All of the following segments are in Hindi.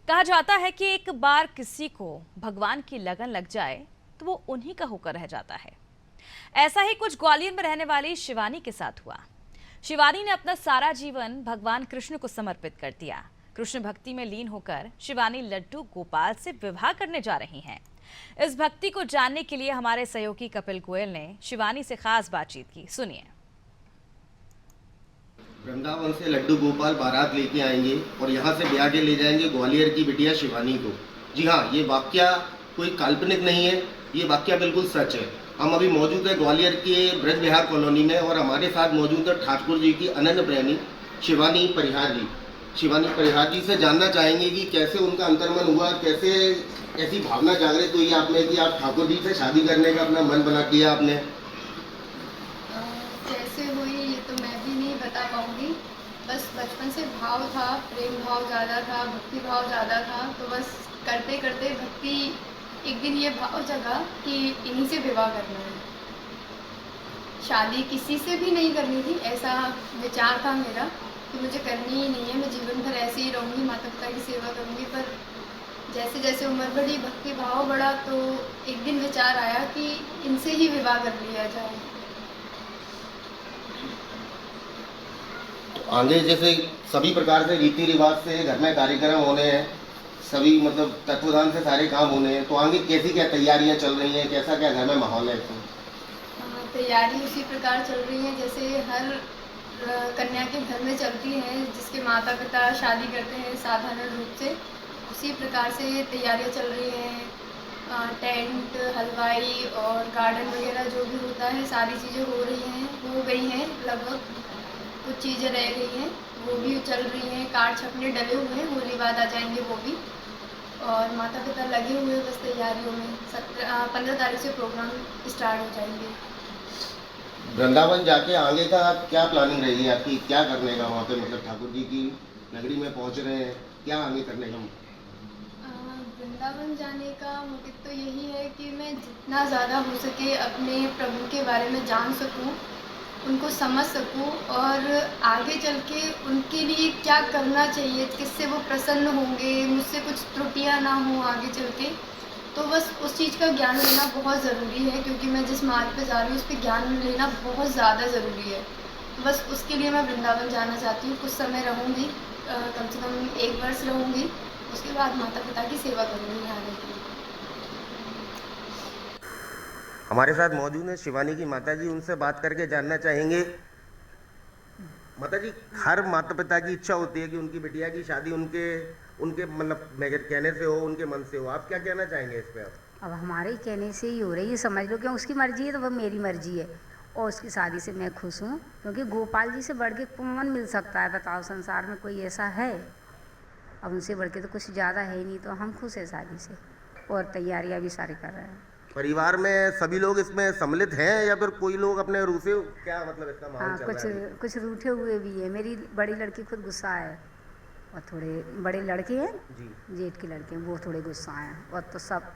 कहा जाता है कि एक बार किसी को भगवान की लगन लग जाए तो वो उन्हीं का होकर रह जाता है। ऐसा ही कुछ ग्वालियर में रहने वाली शिवानी के साथ हुआ। शिवानी ने अपना सारा जीवन भगवान कृष्ण को समर्पित कर दिया। कृष्ण भक्ति में लीन होकर शिवानी लड्डू गोपाल से विवाह करने जा रही हैं। इस भक्ति को जानने के लिए हमारे सहयोगी कपिल गोयल ने शिवानी से खास बातचीत की। सुनिए। वृंदावन से लड्डू गोपाल बारात लेके आएंगे और यहाँ से ब्याह के ले जाएंगे ग्वालियर की बिटिया शिवानी को। जी हाँ, ये वाकया कोई काल्पनिक नहीं है, ये वाकया बिल्कुल सच है। हम अभी मौजूद है ग्वालियर के ब्रज विहार कॉलोनी में और हमारे साथ मौजूद है ठाकुर जी की अनन्य प्रेमी शिवानी परिहार जी। शिवानी परिहार जी से जानना चाहेंगे कि कैसे उनका अंतर्मन हुआ, कैसे ऐसी भावना जागृत हुई आप में कि आप ठाकुर जी से शादी करने का अपना मन बना किया आपने। कैसे हुई ये तो मैं भी नहीं बता पाऊँगी। बस बचपन से भाव था, प्रेम भाव ज़्यादा था, भक्ति भाव ज़्यादा था। तो बस करते करते भक्ति एक दिन ये भाव जगा कि इन्हीं से विवाह करना है। शादी किसी से भी नहीं करनी थी, ऐसा विचार था मेरा कि मुझे करनी ही नहीं है, मैं जीवन भर ऐसे ही रहूँगी, माता पिता की सेवा करूँगी। पर जैसे जैसे उम्र बढ़ी, भक्ति भाव बढ़ा, तो एक दिन विचार आया कि इनसे ही विवाह कर लिया जाए। आगे जैसे सभी प्रकार से रीति रिवाज से घर में कार्यक्रम होने हैं, सभी मतलब तत्वदान से सारे काम होने हैं, तो आगे कैसी क्या तैयारियां चल रही हैं, कैसा क्या घर में माहौल है? तैयारी उसी प्रकार चल रही है जैसे हर कन्या के घर में चलती है, जिसके माता पिता शादी करते हैं साधारण रूप से, उसी प्रकार से तैयारियां चल रही हैं। टेंट, हलवाई और गार्डन वगैरह जो भी होता है, सारी चीज़ें हो गई हैं लगभग। कुछ चीज़ें रह गई हैं, वो भी चल रही हैं। कार्ड छपने डले हुए हैं, होली बाद आ जाएंगे वो भी। और माता पिता लगे हुए हैं बस तैयारियों में। 15 तारीख से प्रोग्राम स्टार्ट हो जाएंगे। वृंदावन जाके आगे का क्या प्लानिंग रहेगी आपकी, क्या करने का वहाँ पे? मतलब ठाकुर जी की नगरी में पहुँच रहे हैं, क्या आगे करने का? वृंदावन जाने का मोटिव तो यही है कि मैं जितना ज़्यादा हो सके अपने प्रभु के बारे में जान सकूं, उनको समझ सकूं और आगे चल के उनके लिए क्या करना चाहिए, किससे वो प्रसन्न होंगे, मुझसे कुछ त्रुटियां ना हो आगे चल के। तो बस उस चीज़ का ज्ञान लेना बहुत ज़रूरी है, क्योंकि मैं जिस मार्ग पे जा रही हूँ उस पर ज्ञान लेना बहुत ज़्यादा ज़रूरी है। तो बस उसके लिए मैं वृंदावन जाना चाहती हूँ। कुछ समय रहूँगी, कम से कम 1 वर्ष रहूँगी। उसके बाद माता पिता की सेवा करूँगी आने के लिए। हमारे साथ मौजूद है शिवानी की माता जी, उनसे बात करके जानना चाहेंगे। माता जी, हर माता पिता की इच्छा होती है कि उनकी बिटिया की शादी उनके मतलब कहने से हो, उनके मन से हो। आप क्या कहना चाहेंगे इस पे? आप अब हमारे कहने से ही हो रही है, समझ लो। क्यों उसकी मर्जी है तो वह मेरी मर्जी है, और उसकी शादी से मैं खुश हूँ। क्योंकि गोपाल जी से बढ़ के कौन मिल सकता है, बताओ? संसार में कोई ऐसा है? अब उनसे बढ़ के तो कुछ ज़्यादा है ही नहीं। तो हम खुश हैं शादी से, और तैयारियाँ भी सारी कर रहे हैं। परिवार में सभी लोग इसमें सम्मिलित हैं या फिर कोई लोग अपने रूसे, क्या मतलब इसका माहौल चल रहा है? कुछ रूठे हुए भी है। मेरी बड़ी लड़की खुद गुस्सा है, और थोड़े बड़े लड़के हैं जी, जेठ के लड़के हैं, वो थोड़े गुस्सा हैं, और तो सब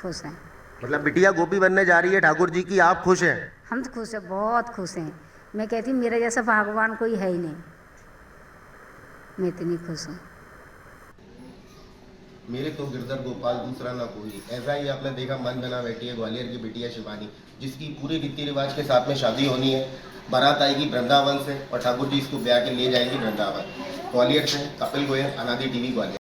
खुश हैं। मतलब बिटिया गोपी बनने जा रही है ठाकुर जी की, आप खुश हैं? हम तो खुश हैं, बहुत खुश हैं। मैं कहती हूँ मेरे जैसा भगवान कोई है ही नहीं, मैं इतनी खुश हूँ। मेरे तो गिरधर गोपाल दूसरा ना कोई। ऐसा ही आपने देखा मन बना बैठी है ग्वालियर की बिटिया शिवानी, जिसकी पूरे रीति रिवाज के साथ में शादी होनी है। बारात आएगी वृंदावन से और ठाकुर जी इसको ब्याह के ले जाएंगे वृंदावन। ग्वालियर से कपिल गोयल, अनादि टीवी ग्वालियर।